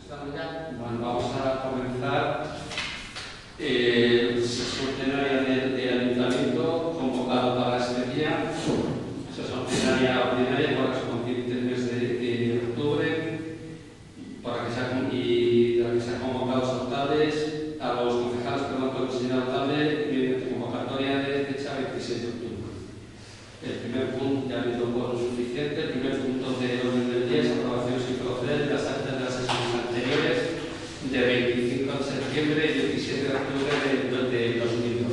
Bueno, vamos a comenzar el sesión plenaria del Ayuntamiento convocado para este día. Sesión plenaria correspondiente al mes de octubre, para que sean convocados notables a los concejales por el señor notable mediante convocatoria de fecha 26 de octubre. El primer punto, ya ha habido quórum suficiente, el primer punto del orden del día es aprobación sin proceder de las actas de las sesiones anteriores de 25 de septiembre y 17 de octubre de 2012.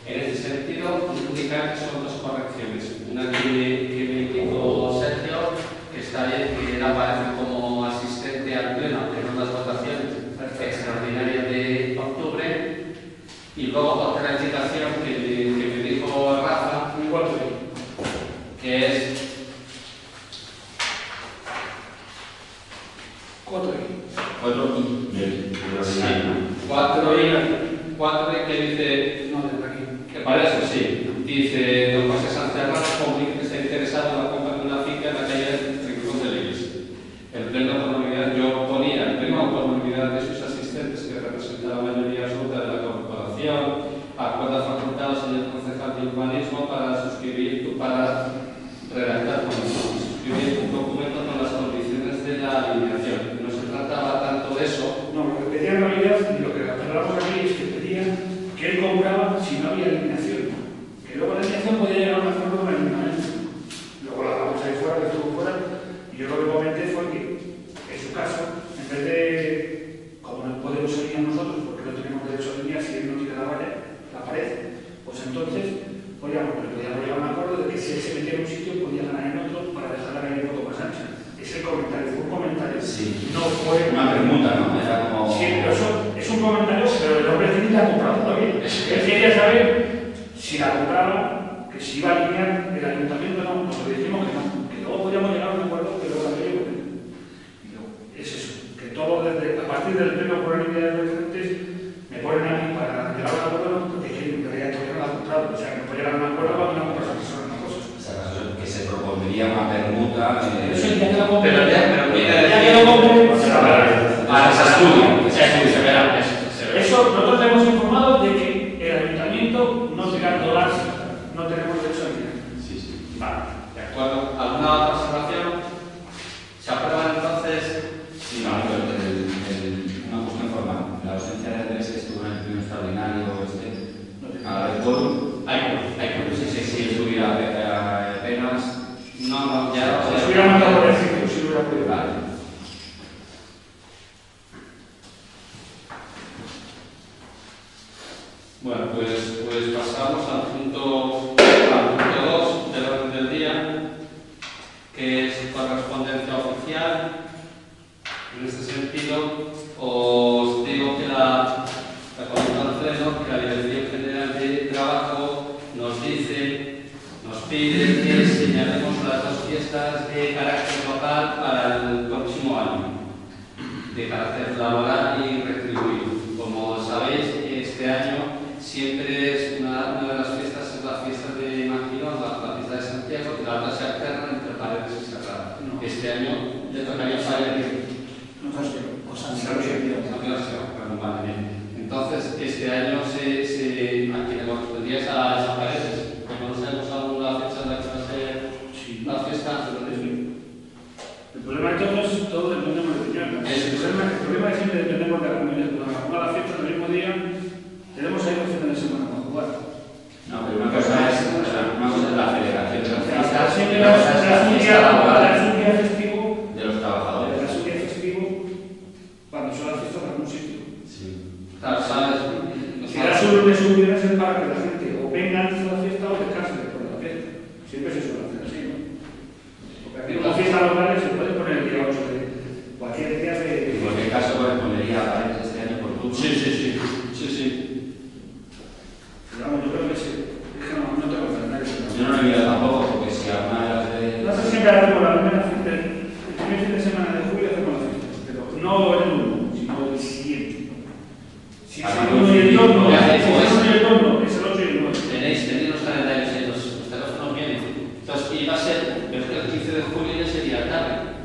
En este sentido, indicar que son dos correcciones. Una que me indicó Sergio, que está bien, que él aparece como asistente al pleno en unas votaciones extraordinarias de octubre, y luego otra indicación que me dijo Rafa, que es 4 que dice, que para eso sí, dice: don José Sánchez Ramos comunica que está interesado en la compra de una finca en la calle Rincón de la Iglesia. El pleno por unanimidad, yo ponía el pleno por unanimidad de sus asistentes, que representa la mayoría absoluta de la corporación, acuerda facultados en el concejal de urbanismo para redactar suscribir un documento con las condiciones de la alineación. No se trataba tanto de eso. No, lo que pedía en realidad, y lo que hablamos aquí, es que pedía que él compraba si no había alineación. Que luego la alineación podía llegar a un acuerdo con el ayuntamiento. Luego la dejamos ahí fuera, que estuvo fuera, y yo lo que comenté fue que, en su caso, en vez de, como no podemos alinear nosotros, porque no tenemos derecho a alinear si él no tiene la pared, pues entonces podíamos llegar a un acuerdo de que si él se metía en un sitio podía ganar en otro para dejar la calle un poco más ancha. Ese comentario fue un comentario. Sí. No fue una pregunta, ¿no? Era como... Sí, pero eso es un comentario, pero el hombre tiene que la comprado todavía. Él quería saber si la compraba, que si iba a alinear el ayuntamiento, no. Nosotros dijimos que no, que luego podíamos llegar a un acuerdo que luego la ley. Es eso, que todo desde, a partir del pleno por unanimidad de los referentes me ponen a mí para llegar a un acuerdo, porque en realidad todavía no la ha comprado. O sea, que no puede llegar a un acuerdo para que una persona que son una cosa. O sea, que se propondría una permuta... Eso ya que lo compré. Pero ya que lo compré, se estudia. Eso, nosotros le hemos informado de que el ayuntamiento no será dólares, no tenemos derecho a alinear. Sí. Vale, de acuerdo. ¿Alguna otra observación? ¿Se aprueban entonces? Sí, no, una cuestión formal. La ausencia de Andrés estuvo en el pleno extraordinario a ver, quórum. Hay que Si estuviera apenas... No, ya... Si hubiera mandado por decir, si hubiera podido. Vale. Bueno, pues pasamos al punto 2 del orden del día, que es correspondencia oficial. En este sentido, os digo que la Dirección General de Trabajo nos pide que señalemos las dos fiestas de carácter local para el próximo año, de carácter laboral y retribuido. Como sabéis, este año siempre es una de las fiestas, es la fiesta de Maquinón, la fiesta de Santiago, y la otra se alterna entre Paredes y Serrada. No. Este año le tocaría Paredes. Entonces, este año a quien le correspondía es a Paredes. Como no sabemos aún la fecha en la que va a ser la fiesta, El problema es que todos dependemos de opinión. El problema es que siempre dependemos de la comunidad. Cuando la jugar la fiesta el mismo día, tenemos ahí un fin de semana para jugar. No, pero una cosa es la federación de las fiestas, Siempre una cosa es la fiesta laboral es un día festivo. de los trabajadores. Es un día festivo cuando son las fiestas en algún sitio. Sí. ¿sabes? Si das un lunes un viernes es para que la gente o venga antes de la fiesta o descanse después de la fiesta. Siempre se suele hacer así, ¿no? Porque aquí las fiestas locales se puede poner el día 8 de cualquier día de... En cualquier caso correspondería a Paredes este año por turno. Sí. Digamos, yo creo que sí. Es que no tengo que hacer Yo no lo he mirado tampoco, porque si alguna de las de... Nosotros siempre hacemos la primera fiesta, el primer fin de semana de julio hacemos la fiesta, pero no el 1, sino el siguiente. Si es el 1 y el 2, no, es el 8 y el 9. Tenéis los calendarios ahí, los teléfonos vienen. Entonces, iba a ser, pero que el 15 de julio ya sería tarde.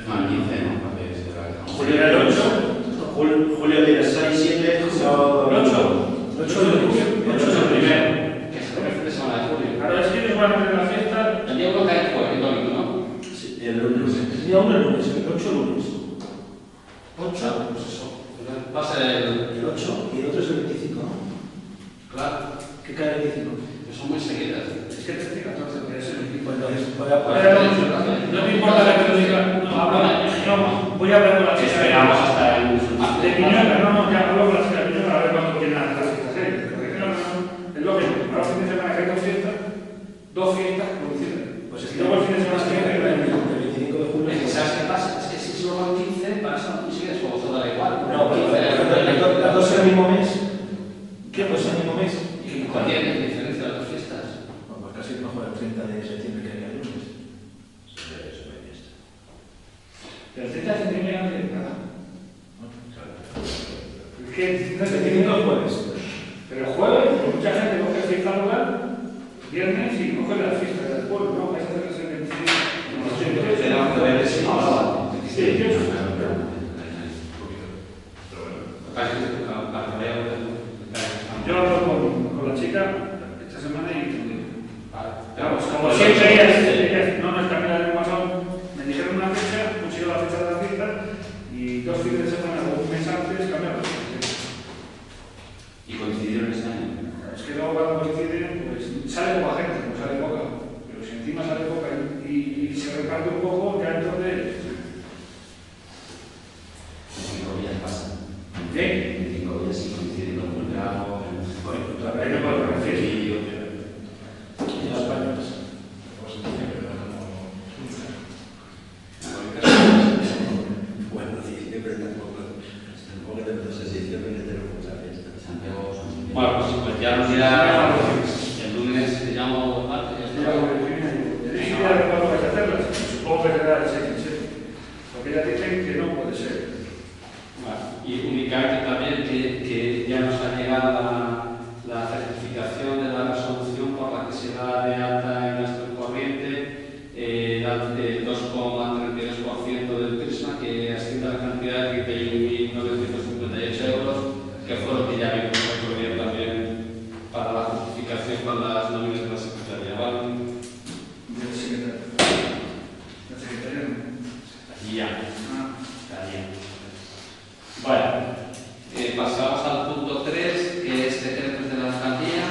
No, el 15 no, porque será que no. Julio era el 8. Julio tiene 6, 7, sábado. El 8. 8 de julio. 8 es el primero. Que es el fin de semana de julio. Ahora es que ellos van a hacer la fiesta. El día 1 cae el jueves, el domingo, ¿no? Sí, el lunes. El día 1 el lunes, el 8 lunes. 8, pues eso. Va a ser El 8 y el otro es el 25, ¿no? Claro, ¿Qué cae el 25? que son muy seguidas. Es que el 13 y 14 puede ser el Pues equipo. entonces voy a No me importa que lo diga. No, voy a hablar con la chica. Esperamos hasta el De Piñuela, no, ya hablo con la chica de Piñuela a ver cuándo vienen las fiestas. Porque es lo mismo. Ahora el fin de semana que hay dos fiestas coinciden. Pues es Y luego el fin de semana siguiente. el 25 de julio. ¿Sabes qué pasa? Es que si solo van 15, para eso no consigues como todo da igual. No, pero las dos en el mismo mes. ¿Qué? Pues en el mismo mes. ¿Y cuál tiene diferencia de las fiestas? Bueno, pues casi mejor el 30 de septiembre que el lunes. Pero el 30 de septiembre no tiene nada. Es que el 30 de El septiembre 25 jueves. Pero el jueves, pues mucha gente coge fiesta local, viernes y coge las fiestas del pueblo, ¿no? Vais a hacer las el 26. Tenemos que ver si ahora. Sí, 28. Yo hablo con la chica esta semana y vamos, como siempre ellas no nos cambian el WhatsApp, me dijeron una fecha, pusieron la fecha de la fiesta y 2 fines de semana o un mes antes cambiaron. ¿Y coincidieron este año? Es que luego cuando coinciden, pues sale poca gente, no sale poca, pero si encima sale poca y se reparte un poco, ya entonces... En 5 días pasa. ¿Qué? En 5 días sí coinciden con un grado, Ahí no puedo decir. Y las españolas. Bueno, diciembre tampoco. Tampoco tenemos ese diciembre que tenemos mucha fiesta. Santiago son... Bueno, pues ya nos dirá el lunes, te llamo martes. Yo ya de cuándo vais a hacerlas. Supongo que será el 6 en 7. Porque ya dicen que no puede ser. Y comunicarte también que ya nos ha llegado la certificación de la resolución por la que se da de alta en nuestro corriente el 2,32% del prisma, que asciende a la cantidad de 31.958 euros, que fue lo que ya vimos recurrir también para la justificación con las nóminas de la Secretaría. ¿Vale? Del secretario. ¿Del secretario? Ya. Ah. Está bien. Bueno, pasamos al punto 3, que es decretos de la alcaldía.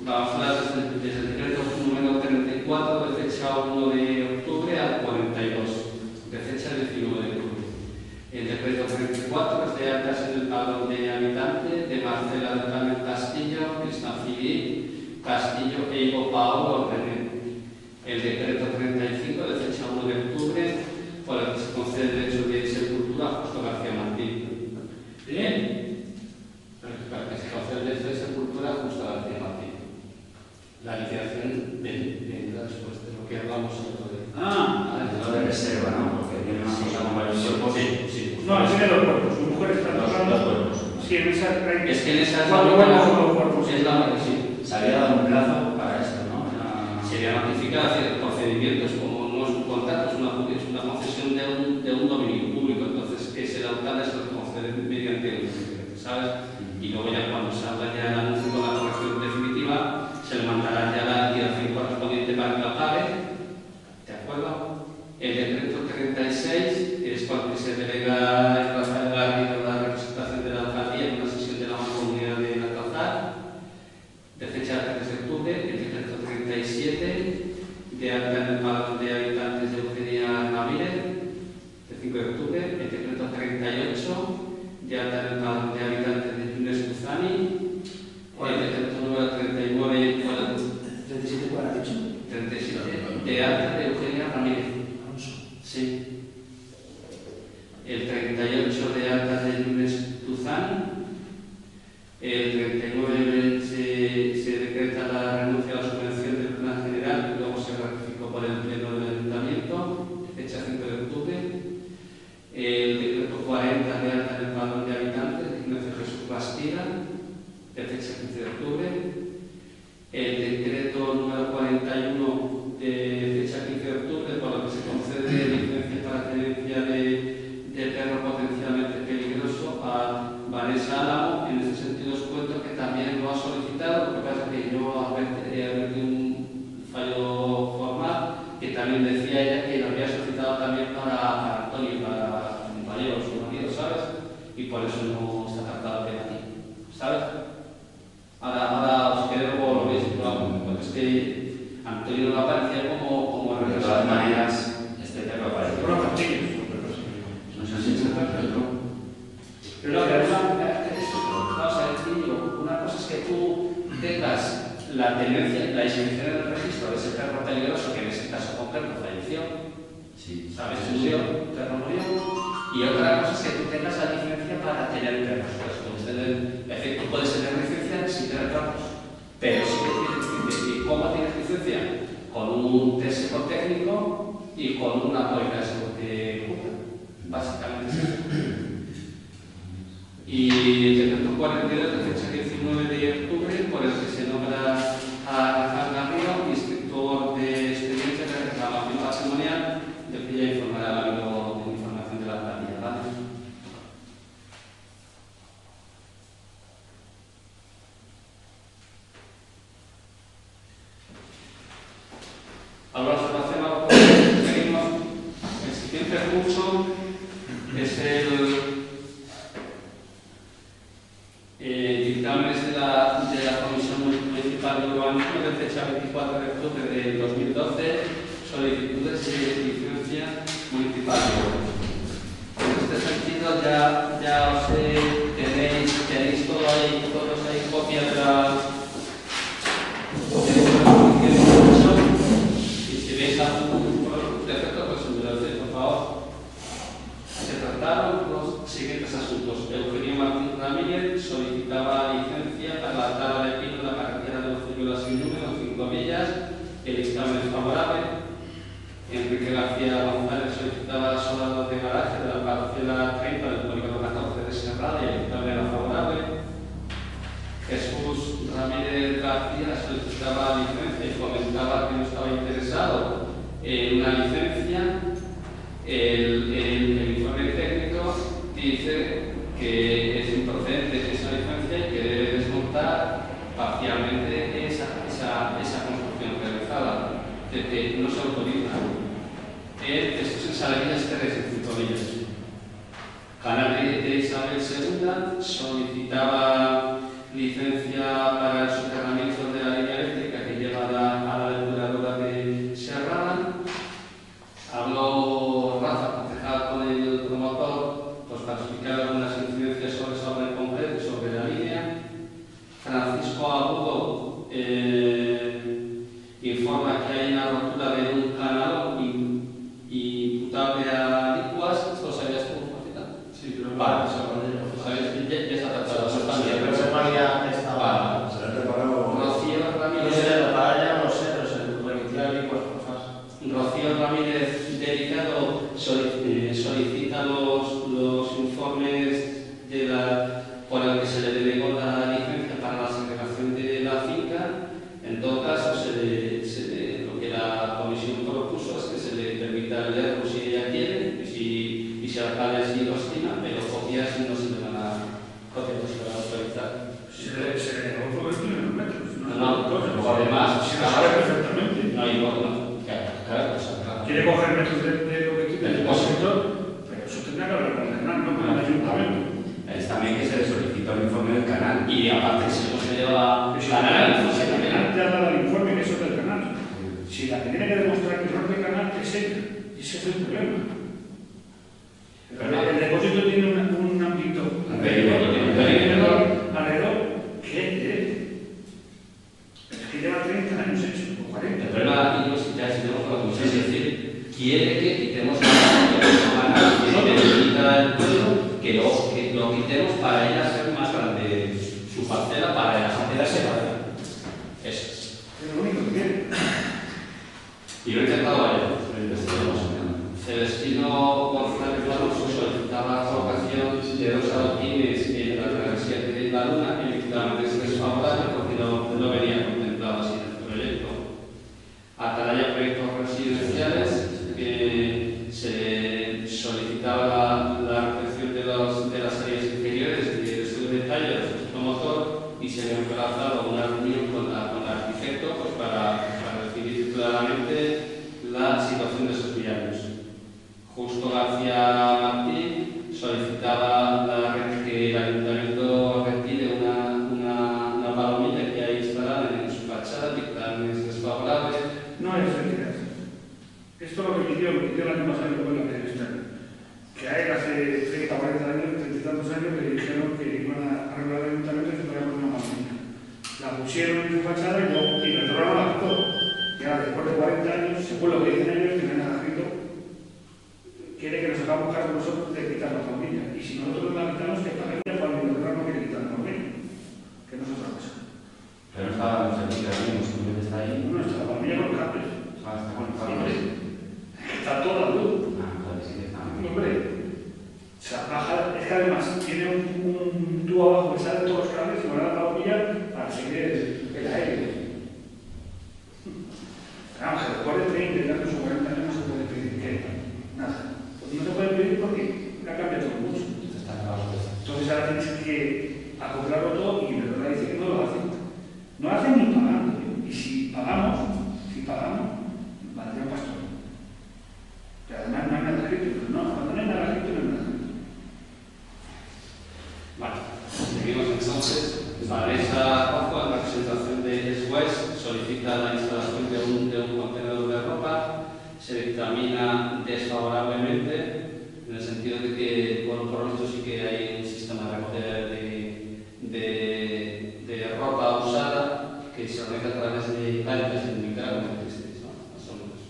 Vamos a hablar desde el decreto número 34, de fecha 1 de octubre al 42, de fecha 19 de octubre. El decreto 34 es de altas en el padrón de habitantes de Marcela del Carmen Castillo, Cristina Civil, Castillo e Ivo Paolo René. El decreto 35 de fecha 1 de octubre, por el que se concede el derecho de sepultura a Justo García Martín. Bien. Para que se concede el derecho de sepultura a Justo García Martín. La liquidación vendrá después de lo que hablamos el otro día. Lo de reserva, ¿no? Porque tiene una cosa como varios cuerpos. Sí. No, tiene 2 cuerpos. Su mujer está tocando. 2 cuerpos. Sí, en esa. Es que en esa Cuatro cuerpos o 2 cuerpos. es la que sí. Se había dado un plazo para esto, ¿no? Sería notificar hacer procedimientos como no es un contrato, es una concesión de un dominio público, entonces es el alcalde se lo concede mediante el decreto, ¿sabes? Y luego ya cuando se habla ya el anuncio con la corrección definitiva, se le mandará ya la liquidación correspondiente para que la pague, ¿de acuerdo? El decreto 36 es cuando se delega el Rafael Garrido la representación de la alcaldía en una sesión de la mancomunidad de Alcázar, de fecha 3 de octubre, el decreto 37 de alta en el padrón de habitantes de Eugenia Ramírez, de 5 de octubre, el decreto 38 de alta en el padrón de habitantes de Yunes Buzani, Sira, de fecha 15 de octubre, el decreto número 41 de fecha 15 de octubre, por lo que se concede licencia para tenencia de perro potencialmente peligroso a Vanessa Álamo. En ese sentido os cuento que también lo ha solicitado, lo que pasa es que yo advertí un fallo formal que también decía ella que lo había solicitado también para Antonio, para mi compañero, su marido, ¿sabes? Y por eso no está tratado bien aquí, ¿sabes? Ahora os quiero luego lo veis, porque es que Antonio no aparecía como De todas maneras, este perro aparece. Bueno, castillos. No sé si es el perro. Pero no, pero vamos a decirlo, una cosa es que tú tengas la tenencia, la inscripción en el registro de ese perro peligroso, que en ese caso concreto falleció, Sí. ¿sabes? Murió, el perro murió. Y otra cosa es que tú tengas la licencia para tener perros. Pues puedes tener, es decir, tú puedes tener licencia sin tener perros, pero sí que tienes licencia. ¿Y cómo tienes licencia? Con un test psicotécnico y con una póliza de seguro que cubra. Básicamente es eso. Y el decreto 42 de fecha 19 de octubre, por el que se nombra a Rafael Garrido, inspector de experiencia de reclamación patrimonial, del que ya informará el amigo de información de la plantilla, ¿vale? ¿Alguna observación? ¿Algo? Seguimos. El siguiente recurso es dictámenes de la Comisión Municipal de Urbanismo de fecha 24 de octubre de 2012, solicitudes de licencia municipal. En este sentido ya os tenéis todo ahí, todos ahí copia de la y si veis algún defecto, pues me lo decís, por favor. Se trataron los siguientes asuntos. Eugenio Martín Ramírez solicitaba licencia para la tala de pino en la carretera de los Ciruelas sin número, 5 millas. El dictamen es favorable. Enrique García González solicitaba solado de garaje de la parcela 30 del polígono 14 de Serrada y el dictamen era favorable. Jesús Ramírez García solicitaba licencia y comentaba que no estaba interesado en una licencia. El informe técnico dice que es improcedente esa licencia y que debe desmontar parcialmente esa construcción realizada, de que no se autoriza. Esto es en Salvillas 3, en 5 millas. Canal de Isabel II solicitaba licencia para el soterramiento de la línea eléctrica que lleva a la depuradora de Serrada. Habló Rafa, concejal, con el promotor, pues para explicar algunas incidencias sobre esa obra en concreto y sobre la línea. Francisco Agudo informa que hay una rotura de un canal imputable a licuas. ¿Esto lo sabías tú, Martina? Sí, pero vale, ¿sabes? Ya está tratado. Pero se valía esta vale. Se ha preparado. Rocío No Ramírez. sé, para allá no sé, pero se remitirá licuas cosas. Rocío Ramírez Delicado solicita los informes por el que se le delegó la licencia para la segregación de la finca. En todo caso, lo que la comisión propuso es que se le permita leerlo si ella quiere y si el alcalde así lo estima, pero copias no se le van a autorizar. Se le negó por 21 metros. No, además, se lo sabe perfectamente. no hay claro, Quiere coger metros de lo que quiere el sector, pero eso tendrá que hablar con el canal, no con el ayuntamiento. Es también que se le solicita el informe del canal. Y aparte, si no se lleva Si canal, el canal te ha dado el informe que eso es del canal. Si la que tiene que demostrar que no es del canal, es ella. Y ese es el problema. El depósito tiene un ámbito alrededor que lleva 30 años hecho, o 40. el problema, y ya si tenemos la comisión, es decir, quiere que quitemos canal, que necesita el pueblo, que lo quitemos para ella hacer más grande su parcela, para la parcela separada. Eso es. Es lo único que quiere. Y lo he intentado a ella. Celestino González Alonso solicitaba la colocación de 2 adoquines en la travesía de la Luna se le ha emplazado una reunión con el arquitecto pues para definir claramente la situación de esos viarios. Justo García Martín solicitaba que el ayuntamiento retire una palomilla que hay instalada en su fachada, dictámenes desfavorables. No es retirar. Esto lo que pidió el año pasado con la periodista. Que a él hace 30 o 40 años, 30 y tantos años, le dijeron que iban a arreglar el ayuntamiento y se podía poner una palomilla. La pusieron en su fachada y el programa la quitó. Ya después de 40 años, según lo que dicen ellos, que me han escrito, quiere que nos hagamos cargo nosotros de quitar la palomilla. Y si nosotros la quitamos, que para ella cuando el programa no quiere quitar la palomilla. Que no es otra cosa. Pero no estaba en el servicio ahora mismo, simplemente está ahí. No, está la palomilla con los cables. Está conectado. Está toda la luz. Ah, claro, sí que está. Hombre, o sea, baja, es que además tiene un tubo abajo que sale todos los cables y van a la palomilla para seguir el aire. Vamos, que después de 30 años o 40 años no se puede pedir que nada. Pues no se puede pedir porque la cambia todo mucho. Entonces ahora tienes que acoplarlo todo y de verdad dice que no lo hacen. No hacen ni pagando. Y si pagamos, valdría un pastor. Que además no hay nada escrito, pero no, cuando no hay nada escrito, no hay nada escrito. Vale, seguimos entonces. Para esa bajo, la presentación de SWES solicita la instalación de un contenedor de ropa, se dictamina desfavorablemente, en el sentido de que, bueno, por lo visto sí que hay un sistema de recogida de ropa usada que se organiza a través de tallas en Nicaragua, ¿no? Más o menos.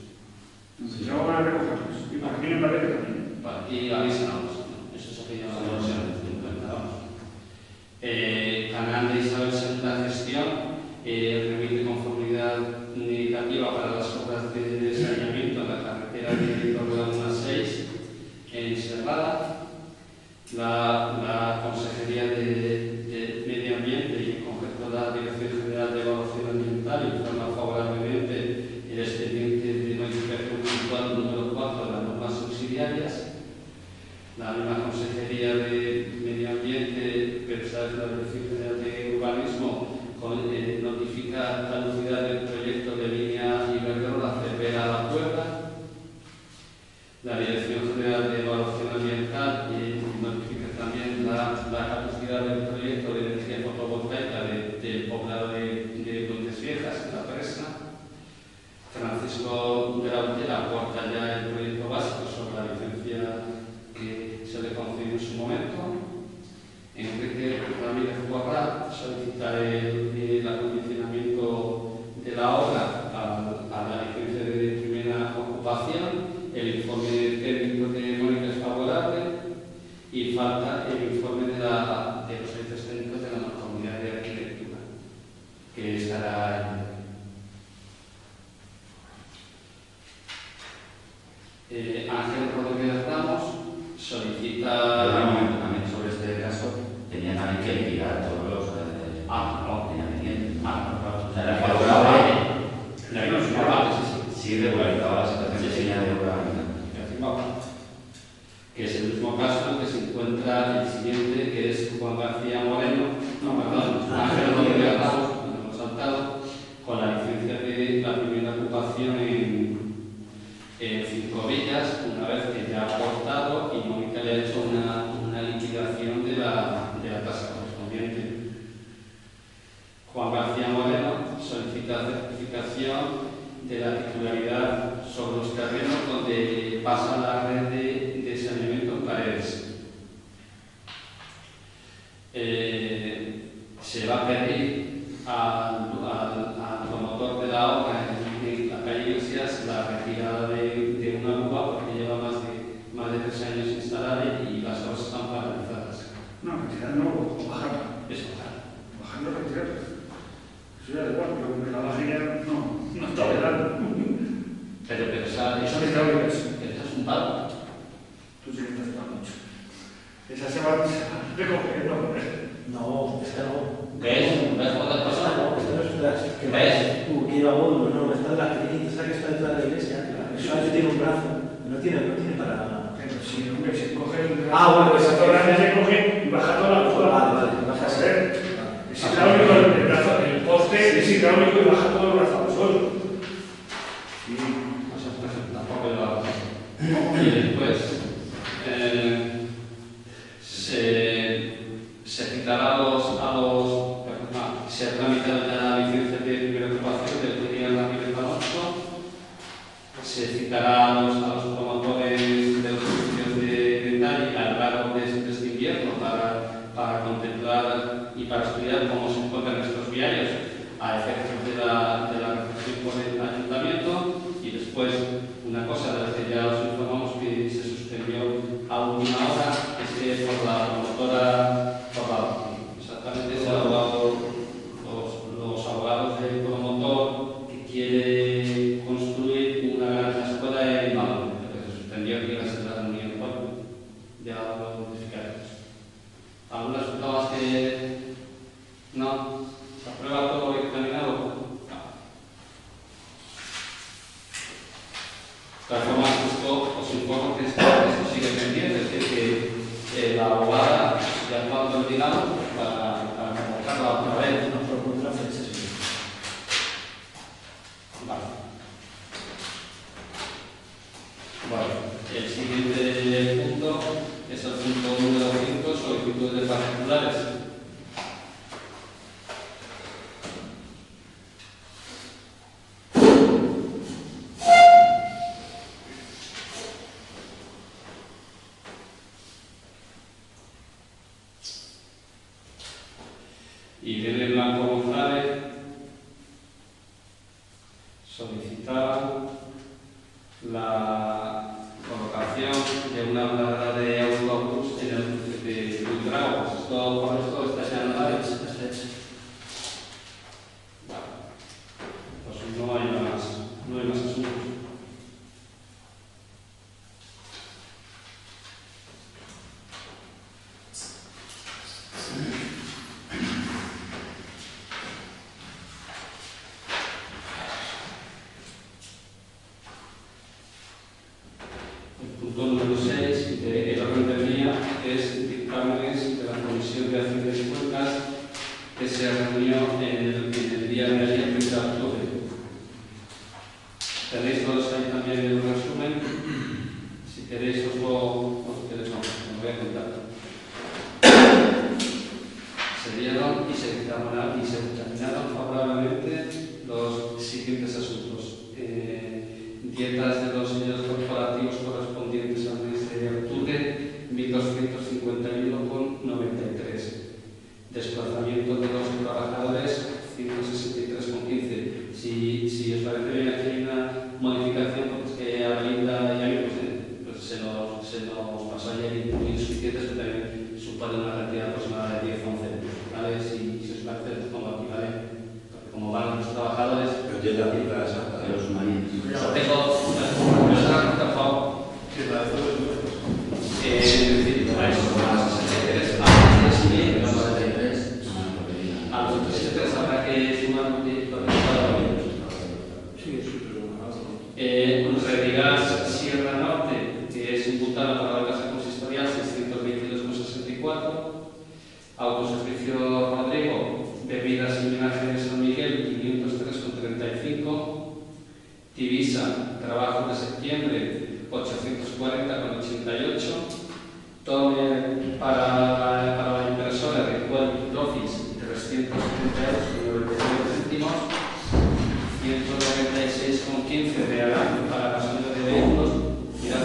Si no van a recogerlos. Y para aquí me parece que también. Y avísanos, ¿no? Eso es aquello de la versión que implementamos. Canal de Isabel II Gestión remite conformidad negativa para las obras de saneamiento en la carretera de Torredón 6 en Serrada. La Consejería de Medio Ambiente y en concreto la Dirección General de Evaluación Ambiental informa favorablemente el expediente de modificación puntual número 4 de las normas subsidiarias. La misma Consejería de Medio Ambiente, pero sabes, la Dirección General de Urbanismo, notifica caducidad del proyecto de línea Iberdrola Cervera a la Puebla. La Dirección General de Evaluación Ambiental notifica también la caducidad del proyecto de energía fotovoltaica del poblado de Puentes Viejas, en la Presa. Francisco de la Utera aporta ya el proyecto básico sobre la licencia que se le concedió en su momento. Enrique Ramírez Guarra solicita el acondicionamiento de la obra a la licencia de primera ocupación. El informe técnico de Mónica es favorable y falta el informe de los servicios técnicos de la Mancomunidad de Arquitectura, que estará Ángel Rodríguez Ramos solicita... También sobre este caso tenía también que liquidar todos los... no, tenía pendiente. O sea, era favorable. Sí, regularizaba la situación de señal de obra. Que es el mismo caso en que se encuentra el siguiente, que es Juan García Moreno, Ángel Rodríguez Ramos, lo hemos saltado, con la licencia de la primera ocupación en Cinco Villas, una vez que ya ha aportado y Mónica le ha hecho una liquidación de la tasa correspondiente. Juan García Moreno solicita certificación de la titularidad sobre los terrenos donde pasa la red de saneamiento en Paredes. Se va a pedir al promotor de la obra en la calle Iglesias la retirada de una grúa porque lleva más de 3 años instalada y las obras están paralizadas. No, retirar no, o bajarla. Es bajar. Bajarla o retirarla. Eso ya da igual, pero que la baje ya no está vedado. Pero eso es un palo. Tú sí que estás mucho. Esa se va a recoger, ¿no? No, esta no. ¿Ves? ¿Ves cuántas cosas? No, esta no es una que ¿Ves? tú, que lleva módulos, no, esta es la pequeñita, esa que está detrás de la iglesia. Eso tiene un brazo, no tiene para... Pero sí, hombre, se coge el... Ah, bueno, esa grande se coge y baja toda la... Vale, baja a así. ver, ese es el único hidráulico y baja todo el brazo al suelo. O sea, tampoco lo hago. Y después se citará se ha tramitado ya la licencia de primera ocupación del que tiene la libre trabajo. Se citará a los promotores de los servicios de detalle a lo largo de este invierno para contemplar y para estudiar cómo se encuentran estos viarios a efectos de la recepción por el ayuntamiento. Y después, una cosa de la que ya os informamos que se suspendió a última hora es que por la promotora, exactamente se han hablado los abogados del promotor que quiere construir una gran escuela en Madrid, que se suspendió aquí en la Santa Reunión de Pueblo. Ya lo modificaremos. ¿Algunas dudas que no? ¿Se aprueba todo examinado? No. De todas formas, os informo que esto sigue pendiente, es decir, que la abogada ya lo ha terminado para convocarla otra vez. No propone la fecha, sí. Vale. Bueno, el siguiente punto es el punto número 5, solicitudes de particulares. Irene Blanco González solicitaba la colocación de una parada de autobús en el cruce de Buitrago. Pues por esto está ya en la derecha. Vale. Pues no hay más asuntos. Punto número 6 del orden del día es dictámenes de la Comisión de Hacienda y Cuentas que se reunió en el día de ayer, 30 de octubre. Tenéis todos ahí también el resumen. Si queréis os lo voy a contar. Se dieron y se examinaron favorablemente los siguientes asuntos. Dietas de los señores corporativos correspondientes al mes de octubre, 1.251,93. Desplazamiento de los trabajadores, 163,15. Si os parece bien, aquí hay una modificación, porque es que a Belinda y a mí pues se nos pasó ayer insuficientes, que también supone una cantidad aproximada de 10-11. ¿Vale? Si os parece, les pongo aquí, ¿vale? Porque como van los trabajadores. Pero tiene la cifra exacta de los marinos. Tengo una por favor. Sí, la de todos los Es decir, a eso, a los 63, a los 63, a los 63 habrá que sumar un poquito de Sí, pero Revigas Sierra Norte, que es imputada para la casa consistorial 622,64. Autoservicio Rodrigo, bebidas y homenaje de San Miguel 503,35. Tivisa, trabajo de septiembre 840,88. Tome para la impresora de Web Office 370 euros con 99 céntimos. 196,15 de Aram para gasolina de vehículos. Mirad,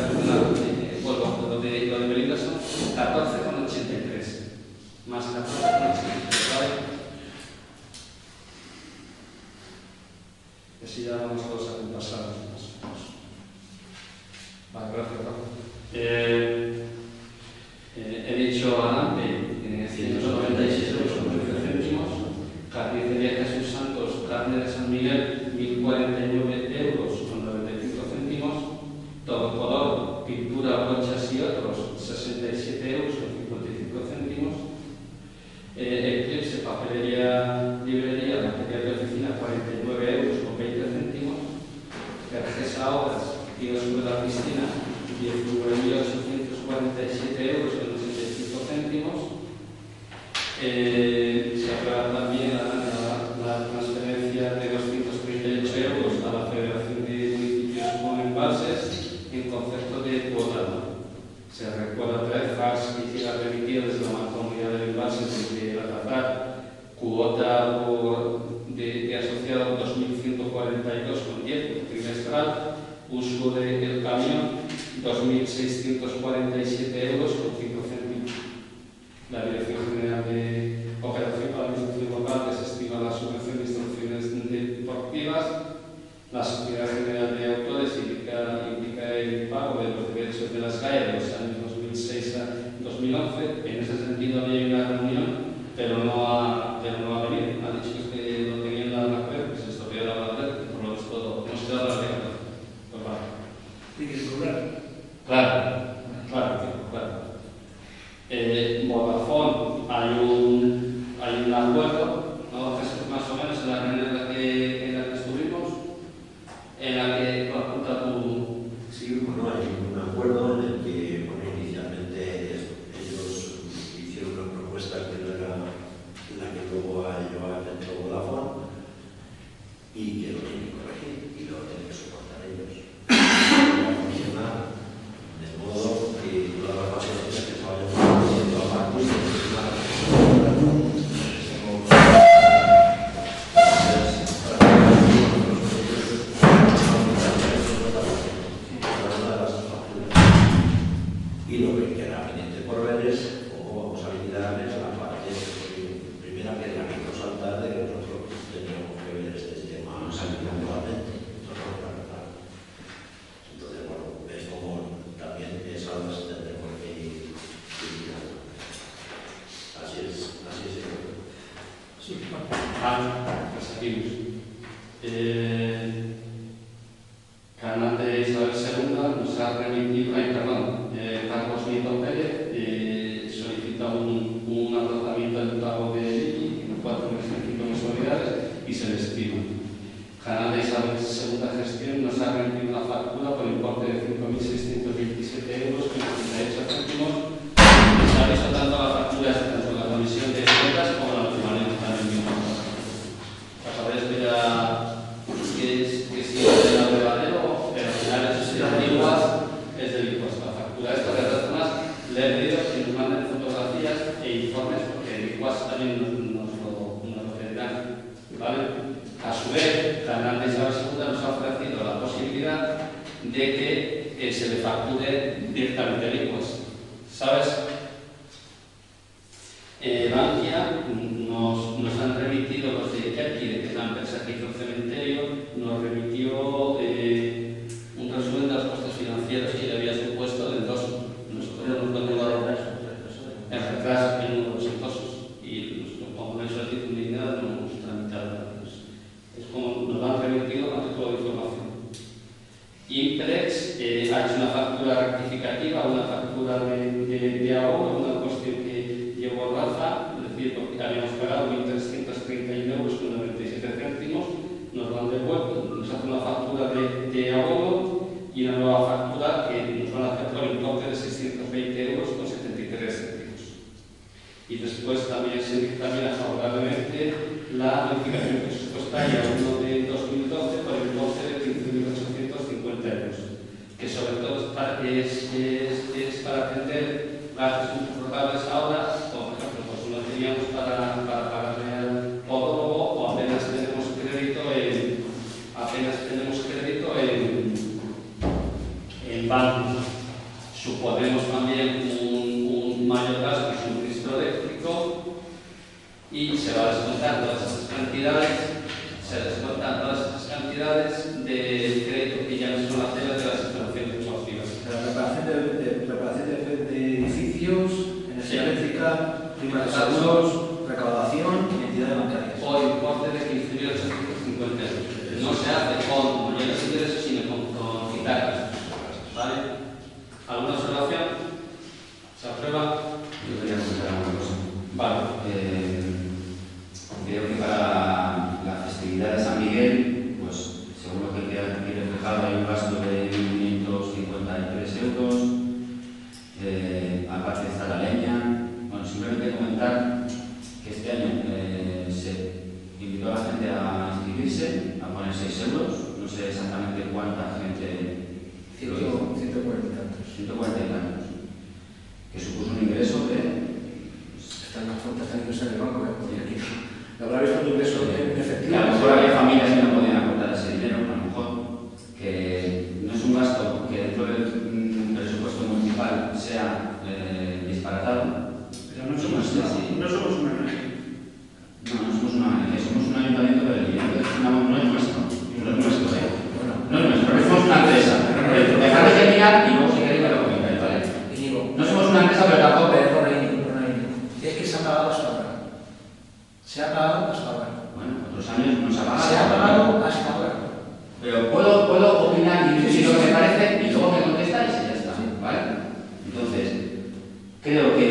lo de Belinda son 14,83. Más 14,83, ¿vale? Y así ya vamos todos a compasar. Vale, gracias, Rafa. He dicho a Ampe 196 euros con 13 céntimos. Carnicería Jesús Santos, carne de San Miguel, 1.049 euros con 95 céntimos. Todo color, pintura, brochas y otros, 67 euros con 55 céntimos. Eclipse, papelería, librería, material de oficina, 49 euros con 20 céntimos. Vergesa Obras, tiros de la piscina, 19.847 euros con 85 céntimos. Se aprueba también la transferencia Se recuerda otra vez FAS que hiciera remitir desde la Mancomunidad del Embalse desde la Tazar, cuota de asociado 2.142,10 trimestral, uso del camión 2.647 euros con 5 céntimos. La Dirección General de Operación para la Administración Local desestima la subvención de instrucciones deportivas. La Sociedad General de Autores indica el pago de los derechos de las GAE de los años 2006 a 2011. En ese sentido había una reunión, pero no ha venido. Ha dicho que lo tenían la web, que se estropea la web, por lo visto no se da la regla. Pues vale. ¿Tiene que cobrar? Claro. Vodafone, hay un acuerdo, ¿no? Jesús, más o menos en la reunión en la que estuvimos, en la que apunta tu... Sí, bueno, hay un acuerdo en el que, bueno, inicialmente ellos hicieron una propuesta que no era la que luego ha llevado a efecto Vodafone y que lo tienen que corregir y lo tienen que soportar ellos. Va a funcionar de modo que todas las vacaciones que se vayan haciendo a partir de y lo que queda pendiente por ver es cómo vamos a liquidarles la parte primera que la quiero saltar de que nosotros teníamos que ver este tema actualmente. Entonces, bueno, es como también esas tendremos que ir liquidando. Así es. Sí, pues seguimos. Canal de Isabel II nos ha remitido, Carlos Nieto Pérez solicita un aplazamiento del pago de IBI en 4 meses y 5 mensualidades y se le estima. Canal de Isabel II Gestión nos ha remitido una factura por importe de 5.627 euros con 38 céntimos. Se ha visto tanto la factura tanto la comisión de ventas como la permanente también. Para ver esto ya que si es el verdadero, pero al final eso sí, antiguas es del impuesto. La factura esta de las zonas le he pedido que nos manden fotografías e informes porque el ICUAS también nos lo pedirán, ¿vale? A su vez, la Gran Isabel II nos ha ofrecido la posibilidad de que se le facture directamente el ICUAS, ¿sabes? Bankia nos han remitido los de Kerky, que es la empresa que hizo el cementerio, nos remitió un resumen de los costes financieros que le había supuesto del endoso. Nosotros no nos hemos dado el retraso en uno de los endosos y nosotros, como no es el título ni nada, no hemos tramitado. Es como nos han remitido a toda la información. Imprex ha hecho una factura rectificativa, una factura de ahorro, una cuestión que llevó Rafa, es decir, porque habíamos pagado 1.331 euros con 97 céntimos, nos lo han devuelto, nos hacen una factura de ahorro y una nueva factura que nos van a hacer por el importe de 620 euros con 73 céntimos. Y después también se dictamina favorablemente la modificación presupuestaria 1 de 2012 por el importe de 15.850 euros, que sobre todo es para atender las insoportables ahora, por ejemplo, pues no teníamos para pagarle al podólogo o apenas tenemos crédito en bancos. Suponemos también un mayor gasto en suministro eléctrico y se va a descontar todas esas cantidades de crédito que ya no son las de las instalaciones deportivas. Preparación de edificios, energía eléctrica, prima de Exacto. seguros, recaudación y entidades bancarias. O importe de 15.850 euros. No se hace con mayores ingresos, sino con quitar gastos. ¿Vale? ¿Alguna observación? ¿Se aprueba? Yo quería comentar una cosa. Vale. Veo que para la festividad de San Miguel, pues según lo que queda aquí reflejado, hay un gasto de 1.553 euros. Aparte está la leña. Bueno, simplemente comentar que este año se invitó a la gente a inscribirse, a poner 6 euros. No sé exactamente cuánta gente. 140 y tantos. 140 y tantos. un ingreso de... Están las cuentas teniendo en el banco, porque aquí lo habrá visto tu ingreso en efectivo. Que a lo mejor había familias que no podían aportar ese dinero, a lo mejor, que no es un gasto que dentro del presupuesto municipal sea disparatado. Pero no somos una ONG. No, no somos una ONG, somos un ayuntamiento, pero el dinero no es nuestro. No es nuestro, no es nuestro, somos una empresa. Dejadme terminar y luego si queréis me lo comentáis, ¿vale? No somos una empresa, pero tampoco... Es que se ha pagado hasta ahora. Se ha pagado hasta ahora. Bueno, otros años no se ha pagado. Se ha pagado hasta ahora. Pero puedo opinar y decir lo que me parece y luego me contestáis y ya está, ¿vale? Entonces, creo que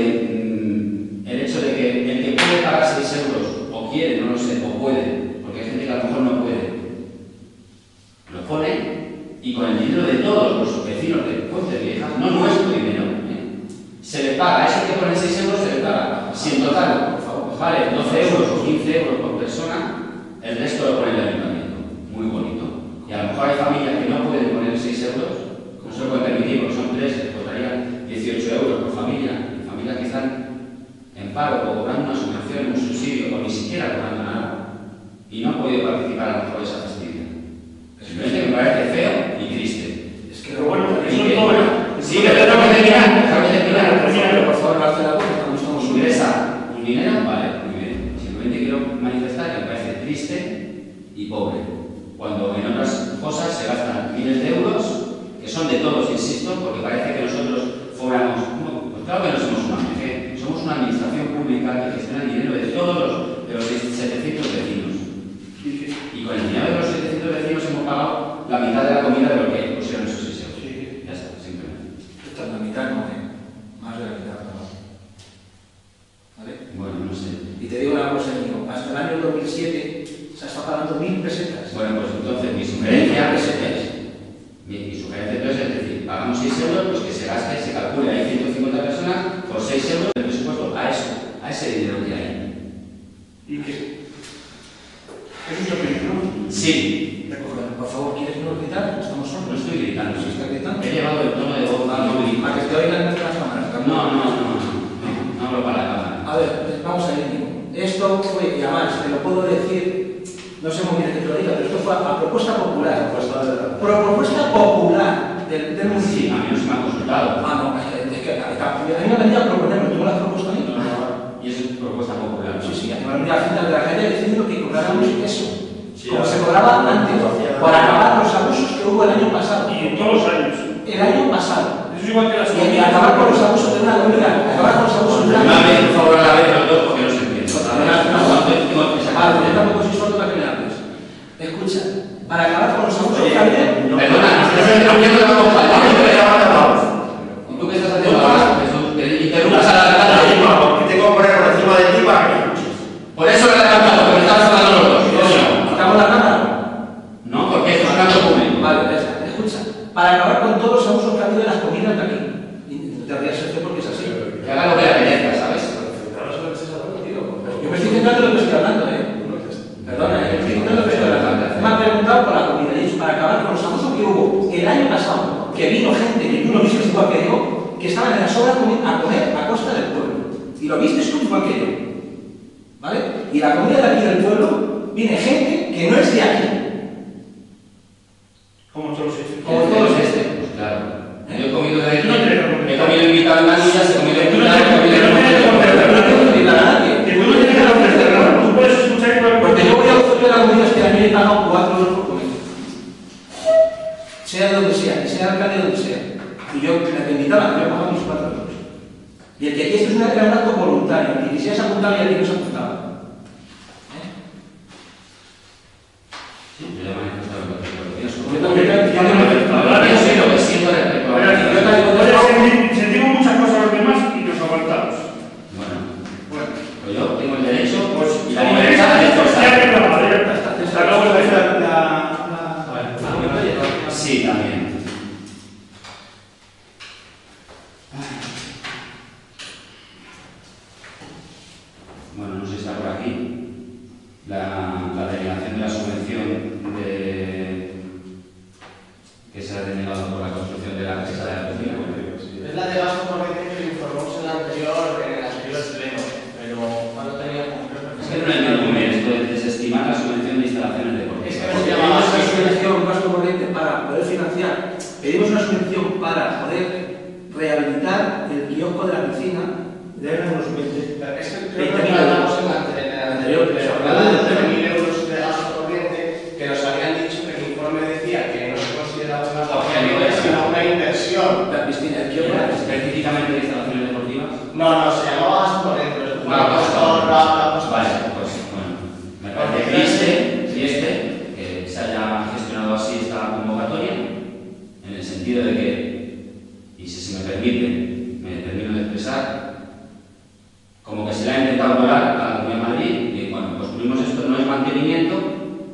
el hecho de que el que puede pagar 6 euros, o quiere, no lo sé, o puede, porque hay gente que a lo mejor no puede, lo pone y con el dinero de todos los vecinos de Fuentes Viejas, no nuestro dinero, se le paga, a ese que pone 6 euros se le paga. Si en total, por favor, vale 12 euros o 15 euros por persona, el resto lo pone el ayuntamiento. Muy bonito. Y a lo mejor hay familias que no pueden poner 6 euros, no se lo pueden permitir porque son 3, les costaría 18 euros por familia. Y familias que están en paro o cobrando una subvención, un subsidio, o ni siquiera cobrando nada, y no han podido participar a lo mejor de esa festividad. Simplemente me parece feo y triste. Es que, pero bueno, Y eso que- es todo. Sí, pero déjame terminar, Por favor, hazte la cuenta, como estamos ingresa un dinero, vale, muy bien. Simplemente quiero manifestar que me parece triste y pobre. Cuando en otras cosas se gastan miles de euros, que son de todos, insisto, porque parece que nosotros fuéramos... No, pues claro que no somos una ONG, somos una administración pública que gestiona el dinero de todos los 700 vecinos. Y con el dinero de los 700 vecinos hemos pagado la mitad de la comida de lo que pusieron esos 6 euros. Ya está, simplemente. Esta es la mitad, no, más de la mitad, no. ¿Vale? Bueno, no sé. Y te digo una cosa, Nico, hasta el año 2007 se está pagando 1.000 pesetas. Bueno, pues entonces mi sugerencia entonces es decir, pagamos 6 euros, pues que se gaste, se calcule, hay 150 personas, por 6 euros el presupuesto a eso, a ese dinero que hay. ¿Y qué? Eso es lo que no. Sí, Por favor, ¿quieres no gritar? Estamos no solos. estoy gritando, ¿Se está gritando? he llevado el tono de voz Para que te oigan nuestras cámaras. no hablo para la cámara. A ver, vamos a ir, Nico. Esto fue, y además, te lo puedo decir, no sé muy bien que te lo diga, pero esto fue a propuesta popular. Propuesta popular del Sí, municipio. a mí no se me ha consultado. Ah, no, es que a mí me vendría a proponerlo, ¿tú me lo has propuesto a mí? Y eso es propuesta popular. Sí, sí, a mí me vendría a final de la calle diciendo que cobráramos eso, Sí, como ahora. se cobraba antes, para acabar los abusos que hubo el año pasado. Y en todos los años. El año pasado. Eso es igual que las Y acabar con los abusos de una comida, acabar con los abusos de una Una vez, por favor, a la vez los dos, porque no se entiende. Yo tampoco soy sordo para que me hables. Escucha, para acabar con los abusos que había... Perdona, estás interrumpiendo la compañía, yo le he llamado la voz. ¿Y tú qué estás haciendo ahora? Jesús? Que interrumpas a la verdad. Porque tengo que poner por encima de ti para que me escuches. Por eso me he levantado, porque me estabas hablando los dos. Coño. ¿Quitamos la cámara? No, porque esto es un acto público. Vale, ya está. Escucha, para acabar con todos los abusos que ha habido de las comidas de aquí. Y no te rías esto porque es así. Que haga lo que le apetezca, ¿sabes? Yo me estoy centrando en lo que estoy hablando, Perdona, me estoy centrando en lo que estoy hablando. Me han preguntado por la comida y es para acabar con los abusos que hubo el año pasado, que vino gente, que tú lo viste igual que yo, que estaban en las obras a comer a costa del pueblo. Y lo viste tú igual que yo. ¿Vale? Y la comida de aquí del pueblo viene gente que no es de aquí. Como todos los hechos. Como todos Pues claro. Yo he comido de aquí, No te lo he comido invitado en Manillas, he comido Tú no invitado, he comido tienes por qué Pero no tengo que invitar a nadie. Que tú no tienes que hacer. Tú puedes escuchar y no Porque yo voy a ofrecer las comidas que a mí me he pagado 4 euros por comer. Sea de donde sea, que sea alcalde de donde sea. Y yo me invitaba, yo he pagado mis 4 euros. Y el que aquí esto es era un acto voluntario, el que quisiera se apuntaba y el que no se apuntaba. Sí, yo ya me he manifestado lo que pienso. Yo también Yo sé lo que siento respecto a... sentimos muchas cosas los demás y nos aguantamos. Bueno, Bueno, pues yo tengo el derecho pues y la libertad de ya expresar. que está acabó el Sí, también. Bueno, no sé si está por aquí la denegación de la subvención que se ha denegado por la construcción de la casa de la cocina. Es la de gasto corriente que informamos en la anterior. Es que no entiendo esto de desestimar la subvención de instalaciones deportivas. Es que pedimos una subvención, un gasto corriente para poder financiar, pedimos una subvención para poder rehabilitar el kiosco de la piscina de unos 20. Es que creo que hablamos en el anterior, pero hablando de 13.000 euros de gasto corriente, que nos habían dicho que el informe decía que no se consideraba una gasto corriente, sino una inversión. La piscina, el kiosco de la piscina. Específicamente de instalaciones deportivas. No, se llamaba gasto corriente. Vale, pues bueno, me parece triste que se haya gestionado así esta convocatoria, en el sentido de que, y si se me permite, me termino de expresar, como que se le ha intentado volar a la Comunidad de Madrid y bueno, construimos esto, no es mantenimiento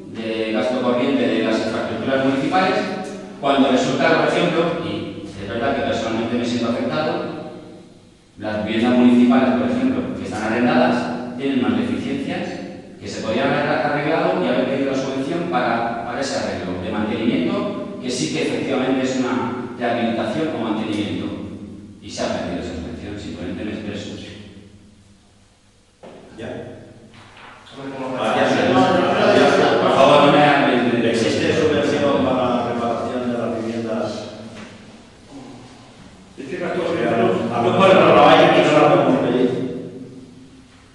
de gasto corriente de las infraestructuras municipales, cuando resulta, por ejemplo, y es verdad que personalmente me siento afectado, las viviendas municipales, por ejemplo, que están arrendadas, tienen unas deficiencias que se podrían haber arreglado y haber pedido la subvención para ese arreglo de mantenimiento, que sí que efectivamente es una rehabilitación o mantenimiento. Y se ha pedido esa subvención, simplemente me expreso. ¿Ya? Por favor, no me hagan. ¿Existe subvención para la reparación de las viviendas?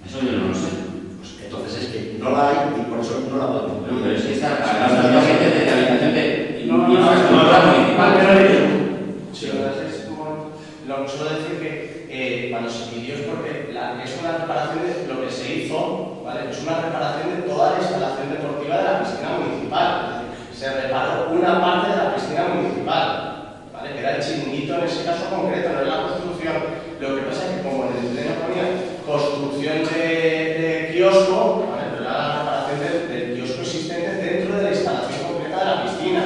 Eso yo no lo sé. Pues entonces es que no la hay y por eso no la podemos pedir. Pero es que está hablando gente de rehabilitación de infraestructuras municipales. Sí, lo que suelo decir que cuando se pidió es porque es una reparación de lo que se hizo, ¿vale? Es una reparación de toda la instalación deportiva de la piscina municipal. Se reparó una parte de la piscina municipal, ¿vale? Que era el chiringuito en ese caso concreto, no es la construcción. Lo que pasa es que como en el pleno ponía construcción de kiosco, ¿vale? Pero era la reparación del kiosco existente dentro de la instalación concreta de la piscina,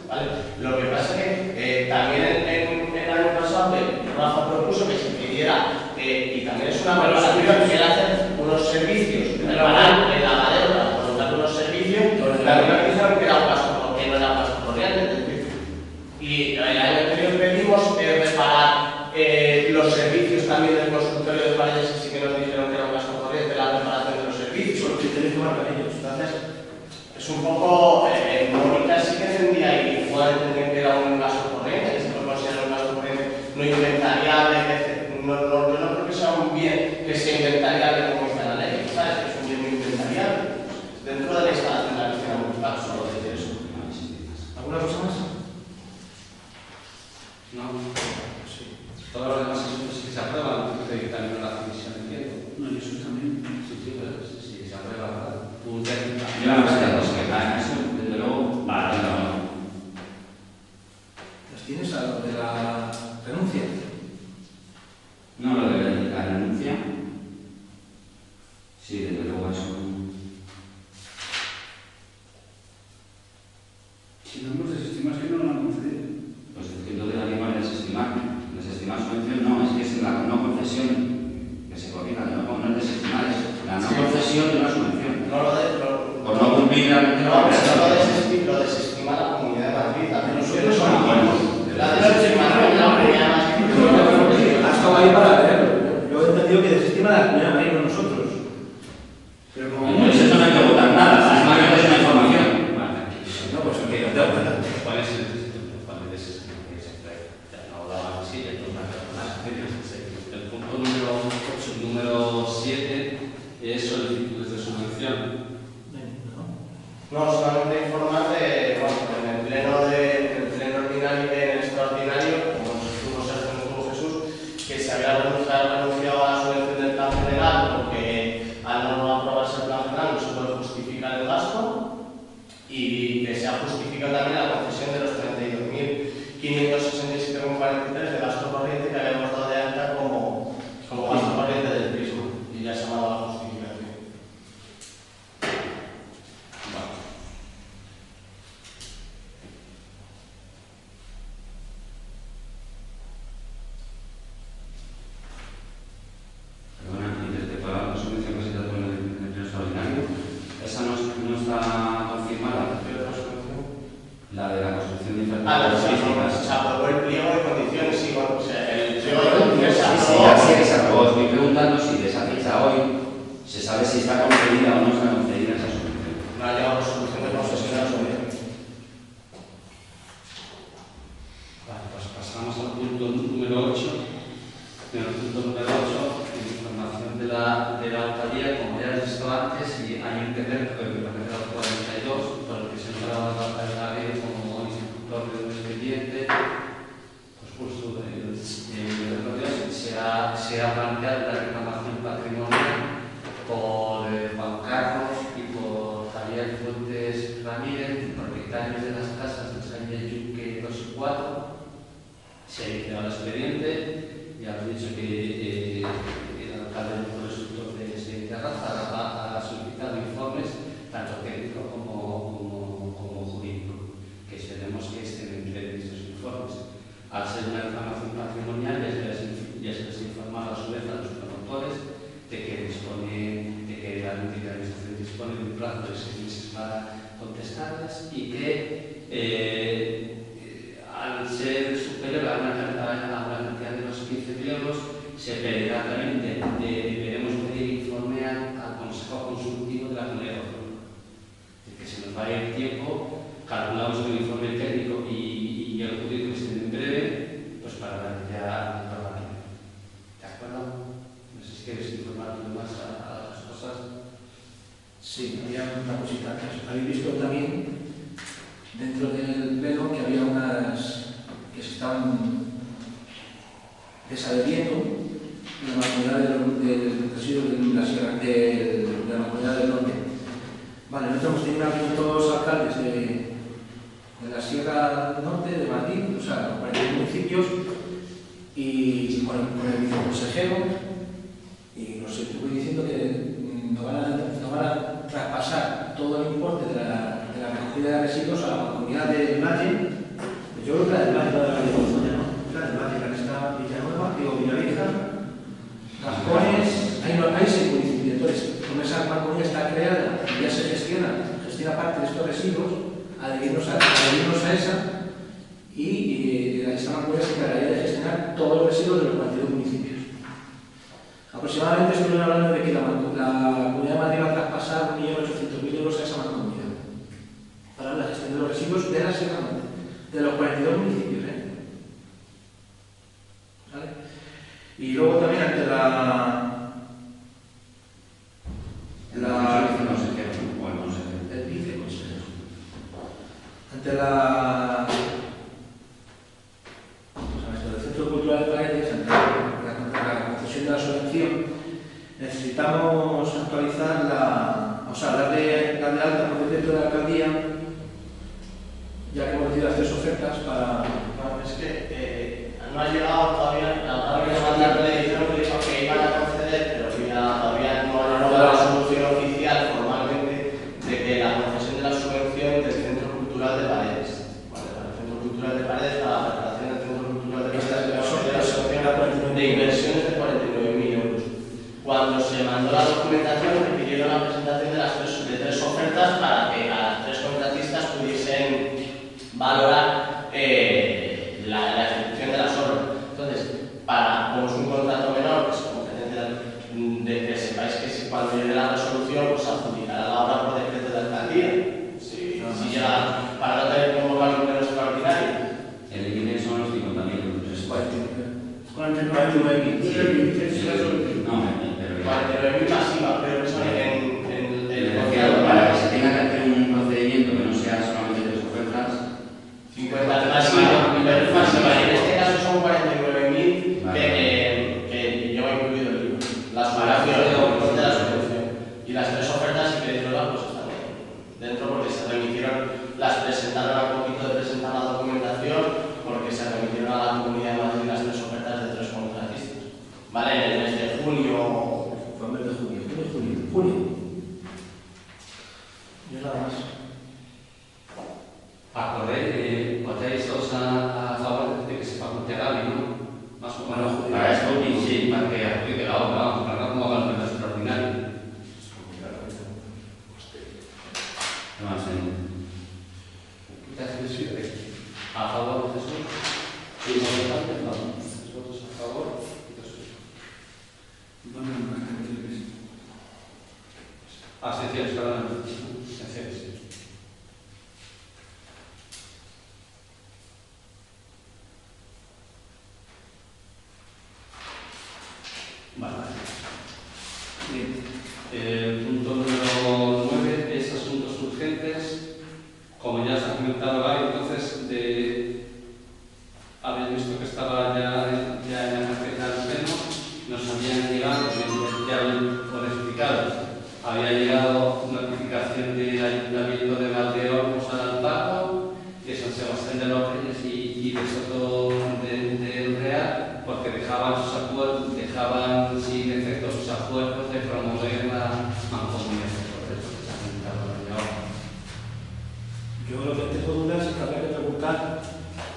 ¿vale? Lo que pasa es que también en el año pasado Rafa propuso que se pidiera, y también es una valoración que él hace unos servicios, reparar el lavadero para colocar unos servicios, también dijeron que era un gasto, porque no era un gasto corriente. Y el año anterior pedimos reparar los servicios también del consultorio de paredes, y sí que nos dijeron que era un gasto corriente la reparación de los servicios. Entonces, es un poco, Mónica sí que entendía y puede entender que era un gasto corriente, que se puede considerar un gasto corriente no inventariable, yo no creo que sea un bien que sea inventariable como dice la ley, ¿sabes? Que es un bien muy inventariable. Dentro de la instalación de la piscina municipal, solo decir eso. ¿Alguna cosa más? No. Sí. Todos los demás asuntos que se aprueban, que también en la comisión, entiendo. No, y eso también. Sí, pero sí, se aprueba un técnico. Yo la verdad es que eso, desde luego, vale, no. ¿Las tienes a lo de la renuncia? No lo de la renuncia. Sí, desde luego eso. Si no hemos desestimado, es que no lo han concedido. Pues es que entonces aquí no es desestimar. Desestimar subvención no, es que es la no concesión que se corrija, no es desestimar, es la no concesión de una subvención. Por no cumplir realmente la obligación. Lo desestima la Comunidad de Madrid, también Nosotros somos somos la desestimación de la Comunidad de Madrid. Ha estado ahí para verlo. Yo he entendido que desestima la Comunidad de Madrid, no nosotros. Pero como... Entonces eso no hay que votar nada, simplemente es una información. No, pues ok, ¿Cuál es el el punto número 7 es solicitudes de subvención. No, solamente informar de, bueno, en el pleno ordinario y en el extraordinario, como estuvo Sergio, estuvo Jesús, que se había renunciado a la subvención del plan general porque al no aprobarse el plan general no se puede justificar el gasto y que se ha justificado también la concesión de los 32.567,43 de gasto corriente que habíamos dado de alta como gasto corriente del Prisma y ya se ha dado la justificación. Perdona, y respecto a la subvención que se trató en el pleno extraordinario, esa no está confirmada. ¿Qué otra subvención? La de la construcción de Ah, infraestructuras físicas. se aprobó el concedida o no está concedida esa solución. No ha llegado a solución de concesión de la solución. Vale, pues pasamos al punto número 8. En el punto número 8, información de la alcaldía, como ya he visto antes, y hay un decreto que me parece el 42, por el que se nombraba la ley como instructor del expediente, pues justo se ha planteado la reclamación patrimonial por Juan Carlos y por Javier Fuentes Ramírez, propietarios de las casas de San Yuque 2 y 4. Se ha iniciado el expediente. Ya os he dicho que el alcalde del resultado de ese terraza ha solicitado informes, tanto técnicos como jurídicos, que esperemos que estén entre estos informes. Al ser una reclamación patrimonial, ya se les ha informado a su vez a los promotores de que la administración dispone de un plazo de 6 meses para contestarlas y que al ser superior a una cantidad de los 15.000 euros, se pedirá también deberemos pedir informe al Consejo Consultivo de la Comunidad Autónoma. Es que se nos va a ir tiempo, calculamos un informe técnico y el jurídico estén en breve, pues para dar ya la normativa. ¿De acuerdo? No sé si quieres informar más a las cosas. Sí, había una cosita. Habéis visto también dentro del pleno que había unas que se estaban desadheriendo en la mancomunidad del residuo de la Sierra, de la mancomunidad del norte. Vale, nosotros hemos tenido aquí todos alcaldes de la Sierra Norte, de Madrid, o sea, 41 municipios, y con el viceconsejero, y nos estuvo diciendo que nos van a traspasar todo el importe de la recogida de residuos a la mancomunidad de Valle. Yo creo que la del Valle, no de la California, ¿no? La del Valle, la que está Villanueva, digo, Villavieja, Cascones, hay 6 municipios. Entonces, como esa mancomunidad está creada y ya se gestiona parte de estos residuos, adherirnos a esa, y esta mancomunidad se encargaría de gestionar todos los residuos de los 42 municipios. Aproximadamente estuvieron hablando de que la Comunidad de Madrid va a traspasar 1.800.000 euros a esa mancomunidad para la gestión de los residuos de la Sierra Norte, de los 42 municipios. ¿Vale? Y luego también ante el viceconsejero, ante el Centro Cultural de Paredes, ante la concesión de la subvención, necesitamos actualizar darle alta por decreto de la alcaldía, ya que hemos recibido las 3 ofertas para... Es que no ha llegado todavía, la alcaldía mandante le dijeron que iban a conceder, pero todavía no ha llegado la solución oficial formalmente de que la concesión de la subvención del Centro Cultural de Paredes. Vale, para el Centro Cultural de Paredes, para la preparación del Centro Cultural de Paredes, la subvención de inversiones de 49.000 euros. Cuando se mandó la documentación, me pidieron la presentación de las 3 ofertas para que a las 3 contratistas pudiesen valorar la ejecución de las obras. Entonces, como es un contrato menor, que es competencia de que sepáis que cuando llegue la resolución, pues adjudicará la obra por decreto de alcaldía. Si llega, para no tener que convocar un pleno extraordinario. El límite son los 50.000 euros. 49.000. No, pero 49.000 masiva, pero eso para que se tenga que hacer un procedimiento que no sea solamente 3 ofertas. 50 masiva, en este caso son 49.000 que lleva incluido el libro. La subvención, de la subvención. Y las 3 ofertas, si queréis verlas, pues están dentro porque se remitieron, las presentaron a poquito de presentar la documentación, porque se remitieron a la Comunidad de Madrid las 3 ofertas de 3 contratistas. ¿Vale? En el mes de junio. Fue el mes de junio. Y nada más. ¿Votáis todos a favor de que se faculte a Gaby, no? Más o menos. Para esto, Sí, para que adjudique la obra, vamos, para no como haga el pleno extraordinario. ¿qué más hay? ¿A favor, Jesús? Sí, no. 3 votos a favor y 2 No, Abstenciones, perdón. Abstenciones. Vale. Bien. El punto número 9 es asuntos urgentes. Como ya se ha comentado ahí, entonces habéis visto que estaba ya en la fecha del pleno, nos habían llegado, ya por explicado, había llegado notificación del Ayuntamiento de Valdeón, Alpaco, de San Sebastián de los Reyes y de Soto del Real, porque dejaban sus acuerdos, dejaban sin efecto sus acuerdos de promover la mancomunización. Yo lo que tengo dudas es que habría que preguntar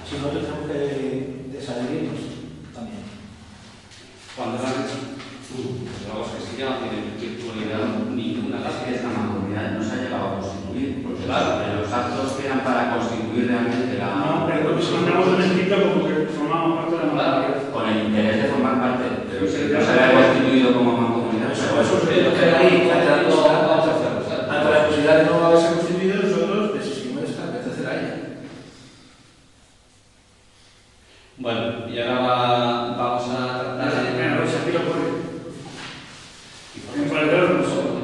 si nosotros tenemos que desadherirnos también. Cuando eran los que sí ya no tienen virtualidad ninguna. Es que esta mancomunidad no se ha llegado a constituir, porque Claro. los actos que eran para constituir realmente la... No, pero si mandamos un escrito como que formamos parte de la mancomunidad. Con el interés de formar parte, pero Sí, si ya no se había constituido como mancomunidad, Eso pues, es lo que hay, ante la Vamos a hacerlo. posibilidad de no haberse constituido, nosotros desistimos de esta, de tercera año. Bueno, y ahora vamos a tratar de... Venga, vais a tiro por ahí.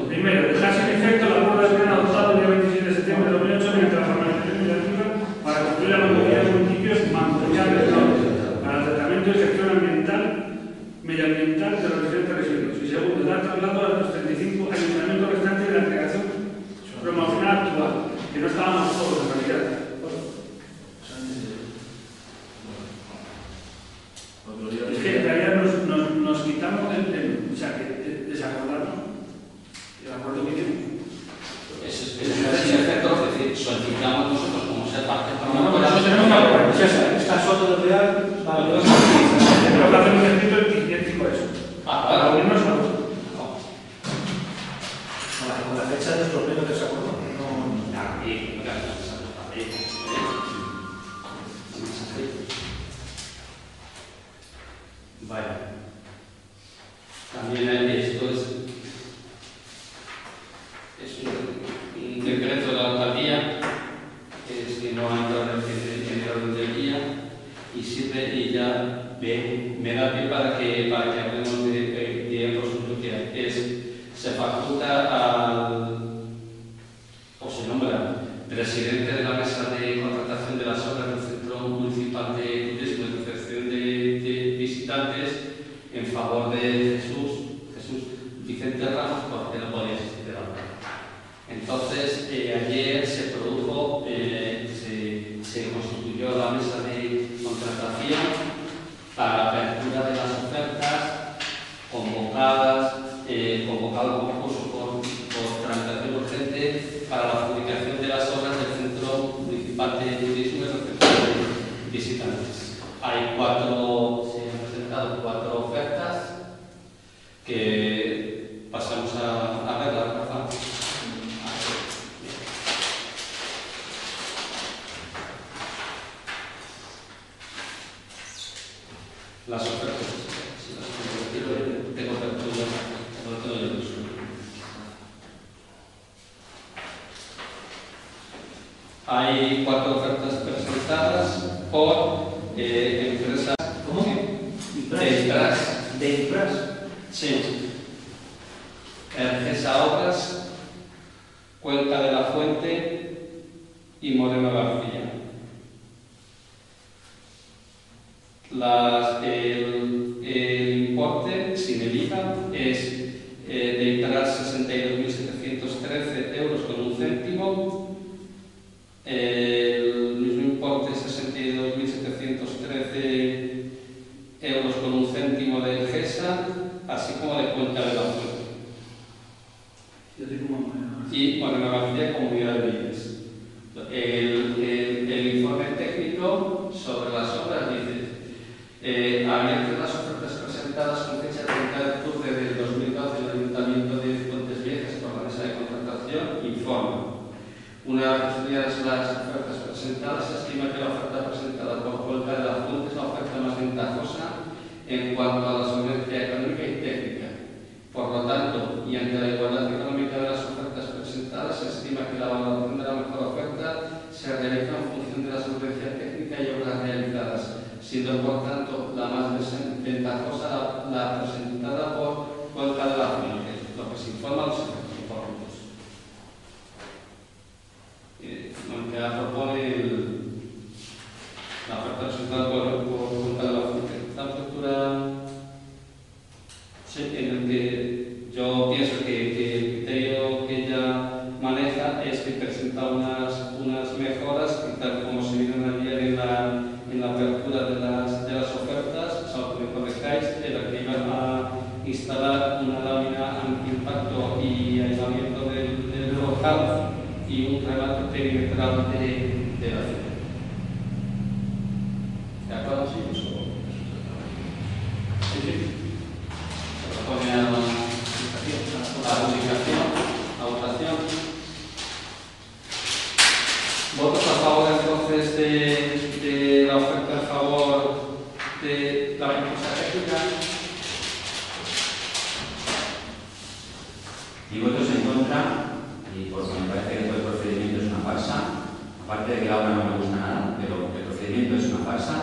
Primero, dejar sin efecto el acuerdo de pleno adoptado el día 27 de septiembre de 2008 mediante la formalización legislativa para construir la mancomunidad de municipios mancomunidad del norte para el tratamiento y gestión medioambiental de los diferentes residuos. Y segundo, dar traslado a los 35 ayuntamientos restantes de la creación promocional actual, que no estábamos todos en realidad. Es que en realidad nos quitamos o sea, que desacordarnos el acuerdo que hicimos. Es sin efecto, es decir, solicitamos nosotros como ser parte No, pero eso tenemos que hablar. Está Soto del Real, vale. Pero que hacemos escrito idéntico a eso. Para unirnos a los. Con la fecha de nuestro pleno que se acordó. Vaya. También esto es un decreto de la alcaldía que no ha entrado en el orden del día y sirve y ya me da pie para que hablemos de otro asunto que se faculta o se nombra presidente de la mesa de contratación de las obras del Centro Municipal de Turismo y Recepción de Visitantes en favor de Jesús Vicente Ramos, porque no podía asistir a la obra. Entonces, ayer se produjo, se constituyó la mesa de contratación para la apertura de las ofertas convocado el concurso por tramitación urgente para la adjudicación de las obras del Centro Municipal de Turismo y Recepción de Visitantes. Se han presentado 4 ofertas que pasamos a verlas, Rafa. Las ofertas, si las tengo apertura, no todo el uso. Hay 4 ofertas presentadas por empresas. ¿Cómo? De Impras. Sí. Ergesa Obras, Cuenca de la Fuente y Moreno García. El importe sin el IVA es de Impras 62.713 euros con un céntimo. El mismo importe 62.713 euros con un céntimo de Ergesa, así como de Cuenca de la Fuente. Y Moreno García, Comunidad de Bienes. El informe técnico sobre las obras dice: abiertas las ofertas presentadas con fecha 30 de octubre del 2012 en el Ayuntamiento de Fuentes Viejas por la mesa de contratación, informa. Una vez estudiadas las ofertas presentadas, se estima que la oferta presentada por Cuenca de la Fuente es la oferta más ventajosa en cuanto a la solvencia económica y técnica. Por lo tanto, y ante la igualdad económica de las ofertas realiza en función de la solvencia técnica y obras realizadas, siendo por tanto la más ventajosa la presentada por cualquiera de las fuentes, lo que se informa los efectos informes. Lo que propone la oferta presentada por cualquiera de las fuentes. Esta postura en el que yo pienso que el criterio que ella maneja es que presenta unas mejoras que, tal como se vieron ayer en la apertura de las ofertas, salvo que me corrijáis, era que iban a instalar una lámina antiimpacto y aislamiento del local y un remate perimetral de la ciudad. ¿De acuerdo? Sí, eso. Sí. Se propone a votación. ¿Votos a favor entonces de la oferta a favor de la propuesta técnica? Y votos en contra, y porque me parece que todo el procedimiento es una farsa, aparte de que la obra no me gusta nada, pero el procedimiento es una farsa.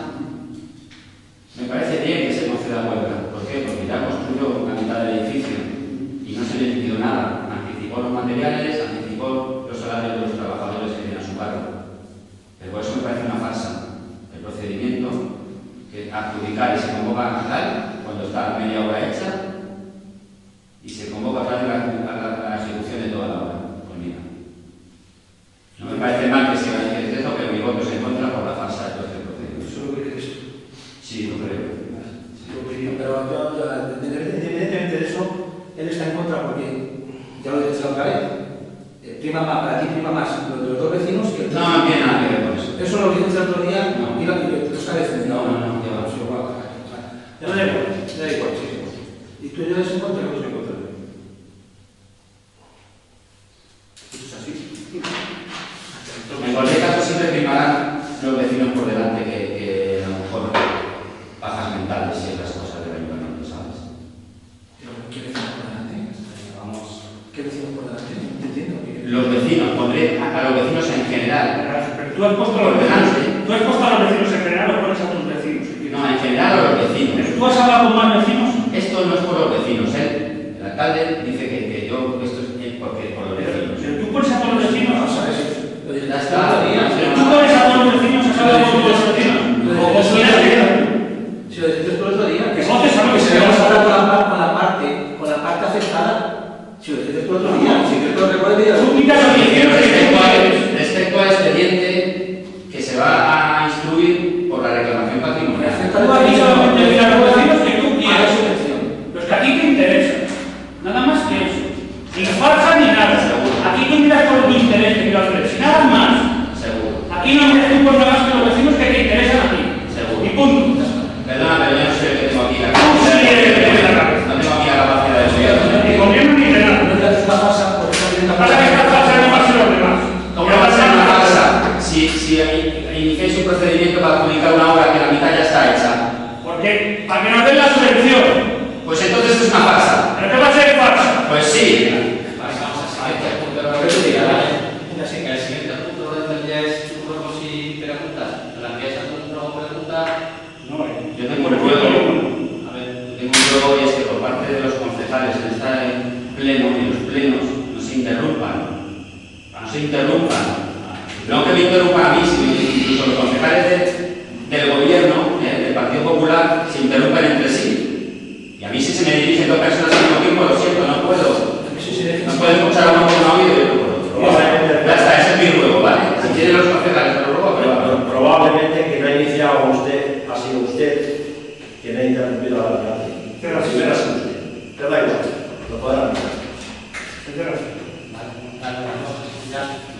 Me parece bien que se conceda huelga. ¿Por qué? Porque ya construyó la mitad del edificio y no se le pidió nada. Anticipó los materiales, anticipó los salarios de los trabajadores que tienen a su cargo. Pero por eso me parece una farsa el procedimiento, que adjudicar y se convoca a tal cuando está media obra hecha y se convoca a la ejecución de toda la obra. Pues mira, no me parece mal que se vaya a eso, pero mi voto es en contra por la farsa de todo este procedimiento. ¿Eso lo crees? Sí, lo creo. Pero independientemente de eso, él está en contra porque, ya lo he dicho otra vez, para ti prima más los dos vecinos que el... No tiene nada que ver con eso. Eso lo dijiste el otro día No. y lo está defendiendo. No, ya vamos, igual. Ya no da igual, sí. ¿Y tú ya eres en contra o no eres en contra? Eso es así. En cualquier caso siempre primarán los vecinos por delante que a lo mejor bajas mentales y otras cosas del ayuntamiento, ¿sabes? ¿Qué vecinos por delante? Vamos. ¿Qué vecinos por delante? No te entiendo. Los vecinos, pondré a los vecinos en general. Pero tú has puesto a los vecinos. Tú has puesto a los vecinos en general o pones a tus vecinos. No, en general a los vecinos. ¿Pero tú has hablado con más vecinos? Esto no es por los vecinos, el alcalde dice que yo, esto es porque por los vecinos. Pero tú pones a todos los vecinos. No sabes eso. Ya está, Tú pones a todos los vecinos, has hablado con todos los vecinos. Si lo dijiste por otro día, Que votes a lo que se se vamos a va hablar con la parte afectada. Si lo dijiste por otro día, si yo te lo recuerdo, Tú quitas los vecinos respecto al expediente que se va a instruir por la reclamación patrimonial. Tú has dicho a los vecinos que tú quieres. Los que a ti te interesan. Nada más que eso. Ni falsa ni nada. Aquí tú miras por tu interés que quiero hacer. Sin nada más. Seguro. Aquí no miras tú por nada más que los vecinos que te interesan a ti. Seguro. Y punto. Perdona, pero yo no sé qué tengo aquí la Tú sí eres el que tiene la cabeza. No tengo aquí la capacidad de estudiar. Ni gobierno ni de nada. No te haces una farsa porque está viendo Ahora que estás pasando más que los demás. ¿Cómo va a ser una falsa? Si iniciáis un procedimiento para publicar una obra que la mitad ya está hecha, Porque para que nos den la subvención. pues entonces es una farsa. ¿Pero qué va a ser falsa? Pues sí. Vale, vamos al siguiente punto de la Pero tú digas, ¿vale? El siguiente punto de orden del día es turnos y preguntas. ¿Planteáis algún turno o pregunta? No, Yo tengo un juego. A ver, tengo un juego y es que por parte de los concejales en este pleno y los plenos no se interrumpan. No se interrumpan. No que me interrumpan a mí, sino incluso los concejales del gobierno, del Partido Popular, se interrumpen entre sí. Y a mí si se me dirigen dos personas al mismo tiempo, lo siento, no puedo. No puedo escuchar a uno por un audio y otro por otro. Ya está, ese es mi juego, ¿vale? Si quieren los concejales, te lo ruego, pero Probablemente quien ha iniciado usted ha sido usted quien ha interrumpido al alcalde. Pero así será será. usted. Pero da igual, lo podrán hacer. Espera. Vale, vale, vamos. Ya.